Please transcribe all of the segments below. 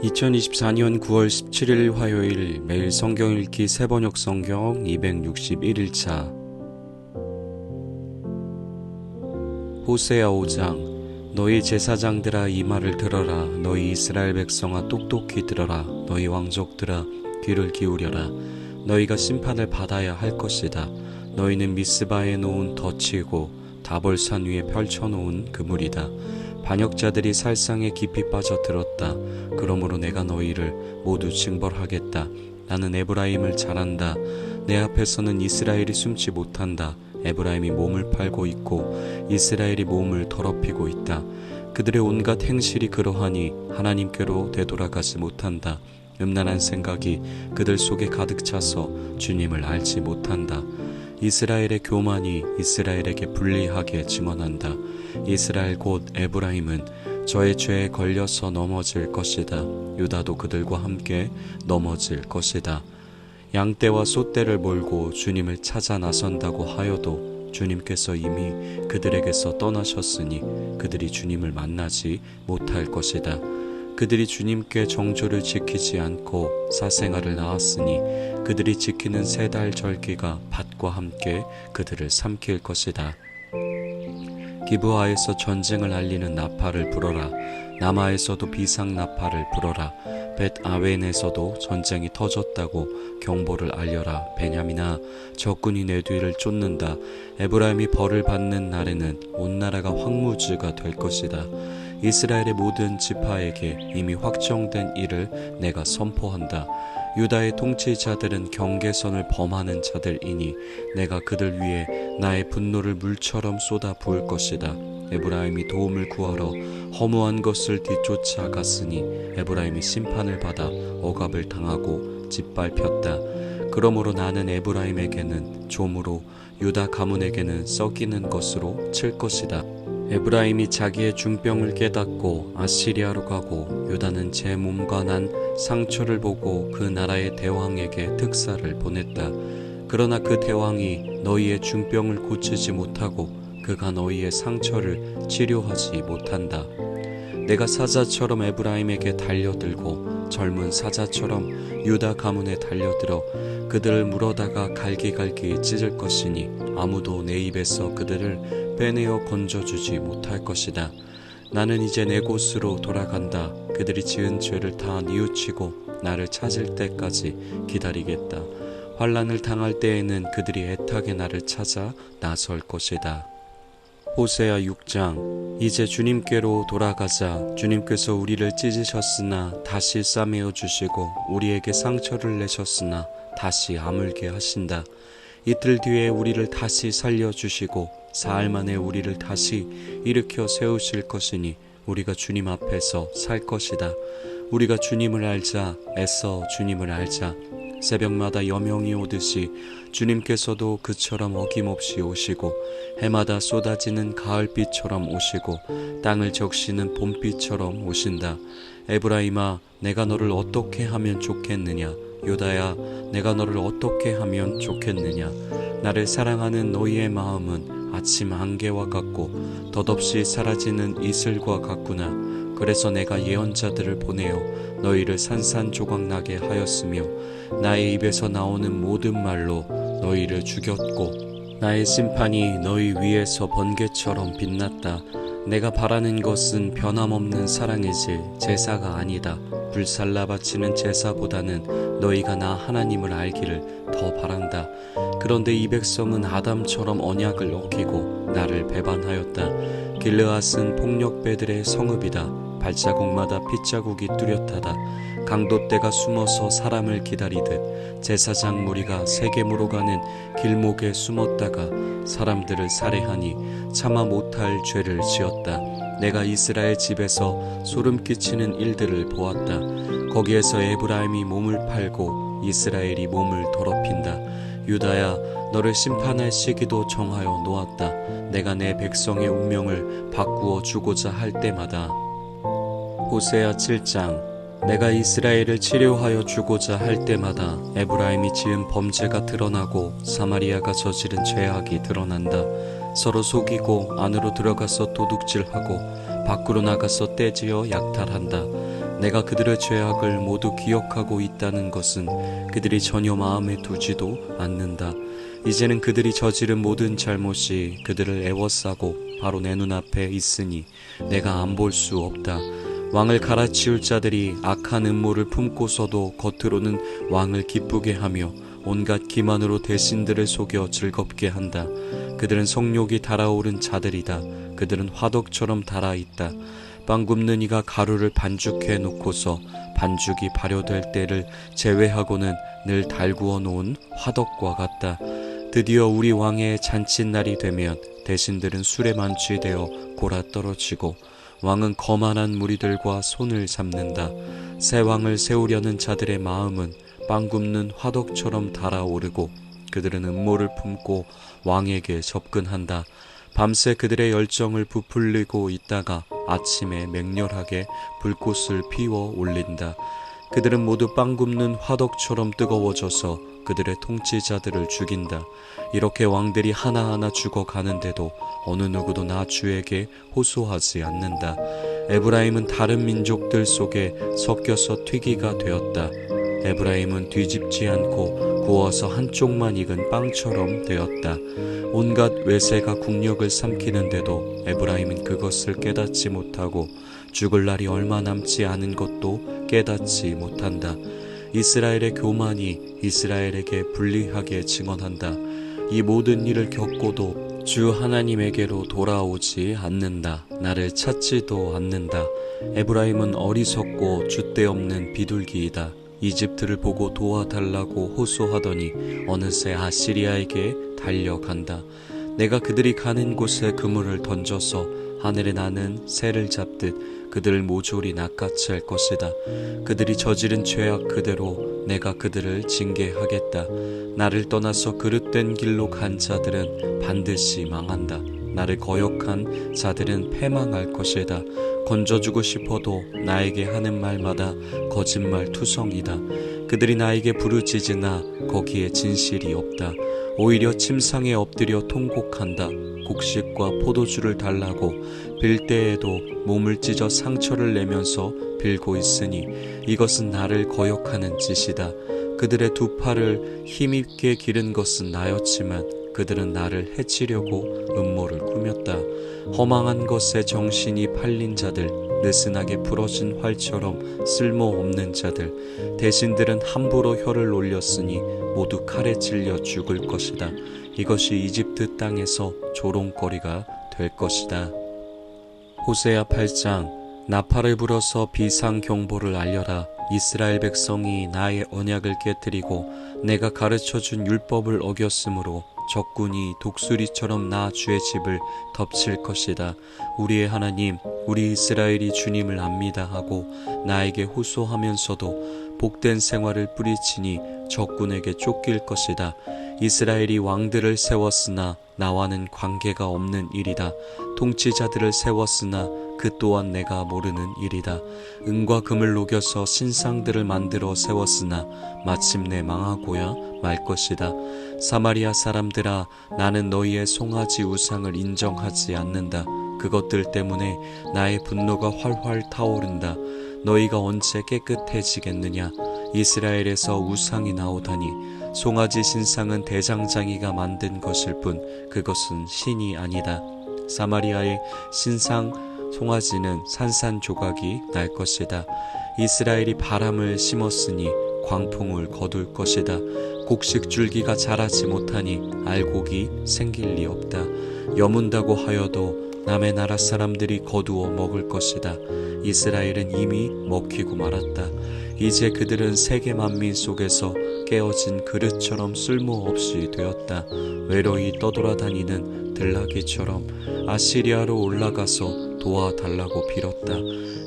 2024년 9월 17일 화요일 매일 성경 읽기 새번역 성경 261일차 호세아 5장 너희 제사장들아 이 말을 들어라. 너희 이스라엘 백성아 똑똑히 들어라. 너희 왕족들아 귀를 기울여라. 너희가 심판을 받아야 할 것이다. 너희는 미스바에 놓은 덫이고 다볼산 위에 펼쳐놓은 그물이다. 반역자들이 살상에 깊이 빠져들었다. 그러므로 내가 너희를 모두 징벌하겠다. 나는 에브라임을 잘한다. 내 앞에서는 이스라엘이 숨지 못한다. 에브라임이 몸을 팔고 있고 이스라엘이 몸을 더럽히고 있다. 그들의 온갖 행실이 그러하니 하나님께로 되돌아가지 못한다. 음란한 생각이 그들 속에 가득 차서 주님을 알지 못한다. 이스라엘의 교만이 이스라엘에게 불리하게 증언한다. 이스라엘 곧 에브라임은 저의 죄에 걸려서 넘어질 것이다. 유다도 그들과 함께 넘어질 것이다. 양떼와 소떼를 몰고 주님을 찾아 나선다고 하여도 주님께서 이미 그들에게서 떠나셨으니 그들이 주님을 만나지 못할 것이다. 그들이 주님께 정조를 지키지 않고 사생아를 낳았으니 그들이 지키는 세 달 절기가 밭과 함께 그들을 삼킬 것이다. 기브아에서 전쟁을 알리는 나팔을 불어라. 라마에서도 비상 나팔을 불어라. 벳아웬에서도 전쟁이 터졌다고 경보를 알려라. 베냐민아, 적군이 내 뒤를 쫓는다. 에브라임이 벌을 받는 날에는 온 나라가 황무지가 될 것이다. 이스라엘의 모든 지파에게 이미 확정된 일을 내가 선포한다. 유다의 통치자들은 경계선을 범하는 자들이니 내가 그들 위에 나의 분노를 물처럼 쏟아 부을 것이다. 에브라임이 도움을 구하러 허무한 것을 뒤쫓아갔으니 에브라임이 심판을 받아 억압을 당하고 짓밟혔다. 그러므로 나는 에브라임에게는 조무로 유다 가문에게는 썩이는 것으로 칠 것이다. 에브라임이 자기의 중병을 깨닫고 아시리아로 가고 유다는 제 몸과 난 상처를 보고 그 나라의 대왕에게 특사를 보냈다. 그러나 그 대왕이 너희의 중병을 고치지 못하고 그가 너희의 상처를 치료하지 못한다. 내가 사자처럼 에브라임에게 달려들고 젊은 사자처럼 유다 가문에 달려들어 그들을 물어다가 갈기갈기 찢을 것이니 아무도 내 입에서 그들을 빼내어 건져주지 못할 것이다. 나는 이제 내 곳으로 돌아간다. 그들이 지은 죄를 다 뉘우치고 나를 찾을 때까지 기다리겠다. 환난을 당할 때에는 그들이 애타게 나를 찾아 나설 것이다. 호세아 6장 이제 주님께로 돌아가자. 주님께서 우리를 찢으셨으나 다시 싸매어 주시고 우리에게 상처를 내셨으나 다시 아물게 하신다. 이틀 뒤에 우리를 다시 살려주시고 사흘 만에 우리를 다시 일으켜 세우실 것이니 우리가 주님 앞에서 살 것이다. 우리가 주님을 알자. 애써 주님을 알자. 새벽마다 여명이 오듯이 주님께서도 그처럼 어김없이 오시고 해마다 쏟아지는 가을빛처럼 오시고 땅을 적시는 봄빛처럼 오신다. 에브라임아, 내가 너를 어떻게 하면 좋겠느냐? 유다야, 내가 너를 어떻게 하면 좋겠느냐? 나를 사랑하는 너희의 마음은 아침 안개와 같고 덧없이 사라지는 이슬과 같구나. 그래서 내가 예언자들을 보내어 너희를 산산조각나게 하였으며 나의 입에서 나오는 모든 말로 너희를 죽였고 나의 심판이 너희 위에서 번개처럼 빛났다. 내가 바라는 것은 변함없는 사랑이지 제사가 아니다. 불살라 바치는 제사보다는 너희가 나 하나님을 알기를 더 바란다. 그런데 이 백성은 아담처럼 언약을 어기고 나를 배반하였다. 길르앗은 폭력배들의 성읍이다. 발자국마다 핏자국이 뚜렷하다. 강도떼가 숨어서 사람을 기다리듯 제사장 무리가 세겜으로 가는 길목에 숨었다가 사람들을 살해하니 참아 못할 죄를 지었다. 내가 이스라엘 집에서 소름 끼치는 일들을 보았다. 거기에서 에브라임이 몸을 팔고 이스라엘이 몸을 더럽힌다. 유다야, 너를 심판할 시기도 정하여 놓았다. 내가 내 백성의 운명을 바꾸어 주고자 할 때마다. 호세아 7장 내가 이스라엘을 치료하여 주고자 할 때마다 에브라임이 지은 범죄가 드러나고 사마리아가 저지른 죄악이 드러난다. 서로 속이고 안으로 들어가서 도둑질하고 밖으로 나가서 떼지어 약탈한다. 내가 그들의 죄악을 모두 기억하고 있다는 것은 그들이 전혀 마음에 두지도 않는다. 이제는 그들이 저지른 모든 잘못이 그들을 애워싸고 바로 내 눈앞에 있으니 내가 안 볼 수 없다. 왕을 갈아치울 자들이 악한 음모를 품고서도 겉으로는 왕을 기쁘게 하며 온갖 기만으로 대신들을 속여 즐겁게 한다. 그들은 성욕이 달아오른 자들이다. 그들은 화덕처럼 달아있다. 빵 굽는 이가 가루를 반죽해 놓고서 반죽이 발효될 때를 제외하고는 늘 달구어 놓은 화덕과 같다. 드디어 우리 왕의 잔칫날이 되면 대신들은 술에 만취되어 골아 떨어지고 왕은 거만한 무리들과 손을 잡는다. 새 왕을 세우려는 자들의 마음은 빵 굽는 화덕처럼 달아오르고 그들은 음모를 품고 왕에게 접근한다. 밤새 그들의 열정을 부풀리고 있다가 아침에 맹렬하게 불꽃을 피워 올린다. 그들은 모두 빵 굽는 화덕처럼 뜨거워져서 그들의 통치자들을 죽인다. 이렇게 왕들이 하나하나 죽어가는데도 어느 누구도 나 주에게 호소하지 않는다. 에브라임은 다른 민족들 속에 섞여서 튀기가 되었다. 에브라임은 뒤집지 않고 구워서 한쪽만 익은 빵처럼 되었다. 온갖 외세가 국력을 삼키는데도 에브라임은 그것을 깨닫지 못하고 죽을 날이 얼마 남지 않은 것도 깨닫지 못한다. 이스라엘의 교만이 이스라엘에게 불리하게 증언한다. 이 모든 일을 겪고도 주 하나님에게로 돌아오지 않는다. 나를 찾지도 않는다. 에브라임은 어리석고 줏대없는 비둘기이다. 이집트를 보고 도와달라고 호소하더니 어느새 아시리아에게 달려간다. 내가 그들이 가는 곳에 그물을 던져서 하늘에 나는 새를 잡듯 그들을 모조리 낚아채 할 것이다. 그들이 저지른 죄악 그대로 내가 그들을 징계하겠다. 나를 떠나서 그릇된 길로 간 자들은 반드시 망한다. 나를 거역한 자들은 패망할 것이다. 건져주고 싶어도 나에게 하는 말마다 거짓말 투성이다. 그들이 나에게 부르짖으나 거기에 진실이 없다. 오히려 침상에 엎드려 통곡한다. 곡식과 포도주를 달라고 빌 때에도 몸을 찢어 상처를 내면서 빌고 있으니 이것은 나를 거역하는 짓이다. 그들의 두 팔을 힘있게 기른 것은 나였지만 그들은 나를 해치려고 음모를 꾸몄다. 허망한 것에 정신이 팔린 자들, 느슨하게 부러진 활처럼 쓸모없는 자들, 대신들은 함부로 혀를 올렸으니 모두 칼에 찔려 죽을 것이다. 이것이 이집트 땅에서 조롱거리가 될 것이다. 호세아 8장. 나팔을 불어서 비상경보를 알려라. 이스라엘 백성이 나의 언약을 깨뜨리고 내가 가르쳐준 율법을 어겼으므로 적군이 독수리처럼 나 주의 집을 덮칠 것이다. 우리의 하나님, 우리 이스라엘이 주님을 압니다 하고 나에게 호소하면서도 복된 생활을 뿌리치니 적군에게 쫓길 것이다. 이스라엘이 왕들을 세웠으나 나와는 관계가 없는 일이다. 통치자들을 세웠으나 그 또한 내가 모르는 일이다. 은과 금을 녹여서 신상들을 만들어 세웠으나 마침내 망하고야 말 것이다. 사마리아 사람들아, 나는 너희의 송아지 우상을 인정하지 않는다. 그것들 때문에 나의 분노가 활활 타오른다. 너희가 언제 깨끗해지겠느냐? 이스라엘에서 우상이 나오다니 송아지 신상은 대장장이가 만든 것일 뿐 그것은 신이 아니다. 사마리아의 신상 송아지는 산산조각이 날 것이다. 이스라엘이 바람을 심었으니 광풍을 거둘 것이다. 곡식 줄기가 자라지 못하니 알곡이 생길 리 없다. 여문다고 하여도 남의 나라 사람들이 거두어 먹을 것이다. 이스라엘은 이미 먹히고 말았다. 이제 그들은 세계 만민 속에서 깨어진 그릇처럼 쓸모없이 되었다. 외로이 떠돌아다니는 들나귀처럼 아시리아로 올라가서 도와달라고 빌었다.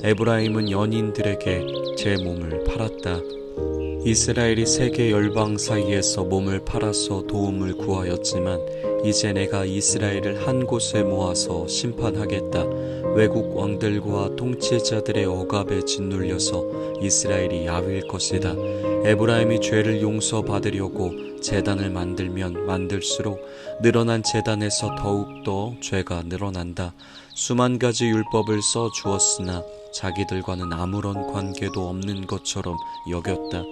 에브라임은 연인들에게 제 몸을 팔았다. 이스라엘이 세계 열방 사이에서 몸을 팔아서 도움을 구하였지만 이제 내가 이스라엘을 한 곳에 모아서 심판하겠다. 외국 왕들과 통치자들의 억압에 짓눌려서 이스라엘이 야위일 것이다. 에브라임이 죄를 용서받으려고 제단을 만들면 만들수록 늘어난 제단에서 더욱더 죄가 늘어난다. 수만 가지 율법을 써 주었으나 자기들과는 아무런 관계도 없는 것처럼 여겼다.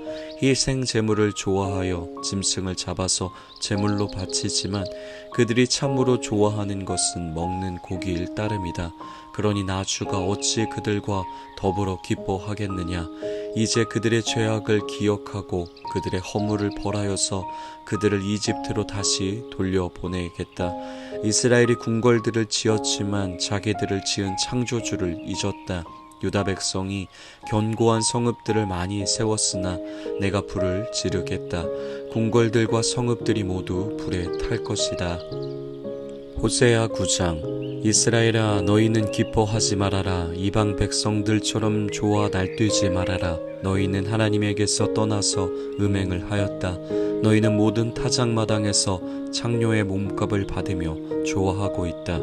희생 제물을 좋아하여 짐승을 잡아서 제물로 바치지만 그들이 참으로 좋아하는 것은 먹는 고기일 따름이다. 그러니 나 주가 어찌 그들과 더불어 기뻐하겠느냐. 이제 그들의 죄악을 기억하고 그들의 허물을 벌하여서 그들을 이집트로 다시 돌려보내겠다. 이스라엘이 궁궐들을 지었지만 자기들을 지은 창조주를 잊었다. 유다 백성이 견고한 성읍들을 많이 세웠으나 내가 불을 지르겠다. 궁궐들과 성읍들이 모두 불에 탈 것이다. 호세아 9장. 이스라엘아, 너희는 기뻐하지 말아라. 이방 백성들처럼 좋아 날뛰지 말아라. 너희는 하나님에게서 떠나서 음행을 하였다. 너희는 모든 타작마당에서 창녀의 몸값을 받으며 좋아하고 있다.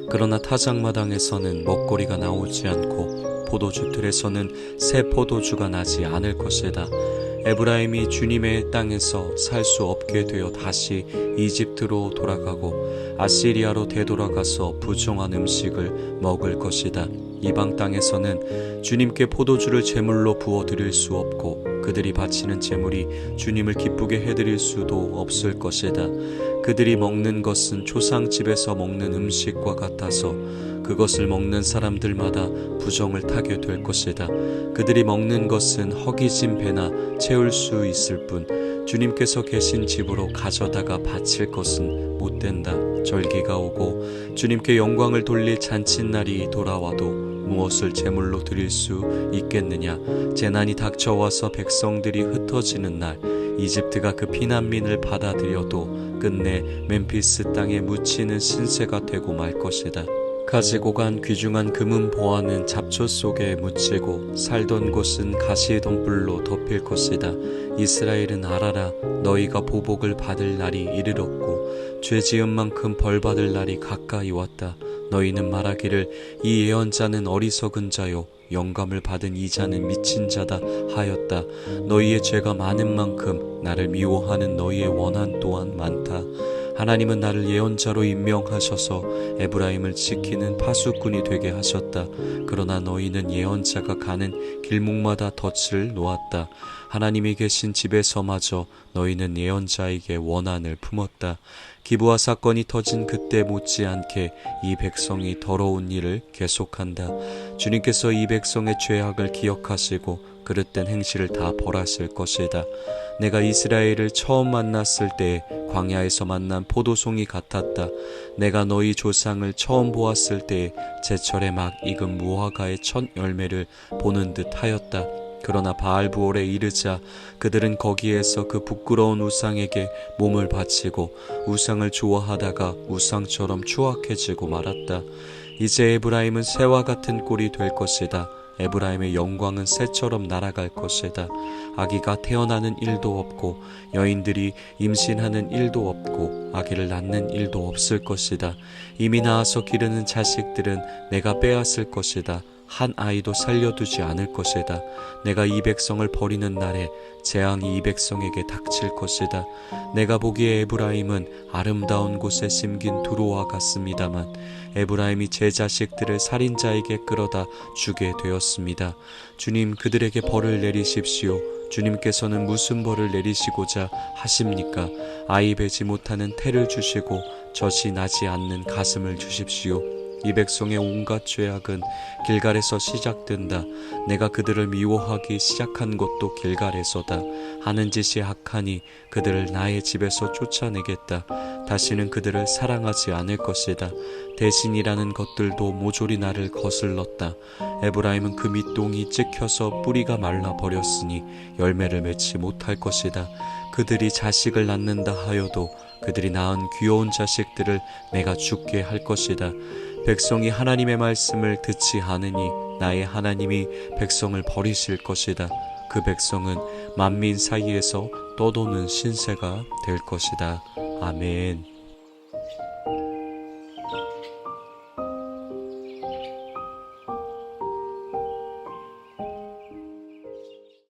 그러나 타작마당에서는 먹거리가 나오지 않고 포도주 틀에서는 새 포도주가 나지 않을 것이다. 에브라임이 주님의 땅에서 살 수 없게 되어 다시 이집트로 돌아가고 아시리아로 되돌아가서 부정한 음식을 먹을 것이다. 이방 땅에서는 주님께 포도주를 제물로 부어 드릴 수 없고 그들이 바치는 제물이 주님을 기쁘게 해드릴 수도 없을 것이다. 그들이 먹는 것은 초상집에서 먹는 음식과 같아서 그것을 먹는 사람들마다 부정을 타게 될 것이다. 그들이 먹는 것은 허기진 배나 채울 수 있을 뿐 주님께서 계신 집으로 가져다가 바칠 것은 못 된다. 절기가 오고 주님께 영광을 돌릴 잔칫날이 돌아와도 무엇을 제물로 드릴 수 있겠느냐. 재난이 닥쳐와서 백성들이 흩어지는 날 이집트가 그 피난민을 받아들여도 끝내 멤피스 땅에 묻히는 신세가 되고 말 것이다. 가지고 간 귀중한 금은 보화는 잡초 속에 묻히고 살던 곳은 가시덤불로 덮일 것이다. 이스라엘은 알아라. 너희가 보복을 받을 날이 이르렀고 죄 지은 만큼 벌 받을 날이 가까이 왔다. 너희는 말하기를 이 예언자는 어리석은 자요 영감을 받은 이 자는 미친 자다 하였다. 너희의 죄가 많은 만큼 나를 미워하는 너희의 원한 또한 많다. 하나님은 나를 예언자로 임명하셔서 에브라임을 지키는 파수꾼이 되게 하셨다. 그러나 너희는 예언자가 가는 길목마다 덫을 놓았다. 하나님이 계신 집에서마저 너희는 예언자에게 원한을 품었다. 기브아 사건이 터진 그때 못지않게 이 백성이 더러운 일을 계속한다. 주님께서 이 백성의 죄악을 기억하시고 그릇된 행실을 다 벌하실 것이다. 내가 이스라엘을 처음 만났을 때 광야에서 만난 포도송이 같았다. 내가 너희 조상을 처음 보았을 때 제철에 막 익은 무화과의 첫 열매를 보는 듯 하였다. 그러나 바알부올에 이르자 그들은 거기에서 그 부끄러운 우상에게 몸을 바치고 우상을 좋아하다가 우상처럼 추악해지고 말았다. 이제 에브라임은 새와 같은 꼴이 될 것이다. 에브라임의 영광은 새처럼 날아갈 것이다. 아기가 태어나는 일도 없고 여인들이 임신하는 일도 없고 아기를 낳는 일도 없을 것이다. 이미 낳아서 기르는 자식들은 내가 빼앗을 것이다. 한 아이도 살려두지 않을 것이다. 내가 이 백성을 버리는 날에 재앙이 이 백성에게 닥칠 것이다. 내가 보기에 에브라임은 아름다운 곳에 심긴 두루와 같습니다만 에브라임이 제 자식들을 살인자에게 끌어다 주게 되었습니다. 주님, 그들에게 벌을 내리십시오. 주님께서는 무슨 벌을 내리시고자 하십니까? 아이 베지 못하는 태를 주시고 젖이 나지 않는 가슴을 주십시오. 이 백성의 온갖 죄악은 길갈에서 시작된다. 내가 그들을 미워하기 시작한 것도 길갈에서다. 하는 짓이 악하니 그들을 나의 집에서 쫓아내겠다. 다시는 그들을 사랑하지 않을 것이다. 대신이라는 것들도 모조리 나를 거슬렀다. 에브라임은 그 밑동이 찍혀서 뿌리가 말라버렸으니 열매를 맺지 못할 것이다. 그들이 자식을 낳는다 하여도 그들이 낳은 귀여운 자식들을 내가 죽게 할 것이다. 백성이 하나님의 말씀을 듣지 않으니 나의 하나님이 백성을 버리실 것이다. 그 백성은 만민 사이에서 떠도는 신세가 될 것이다. 아멘.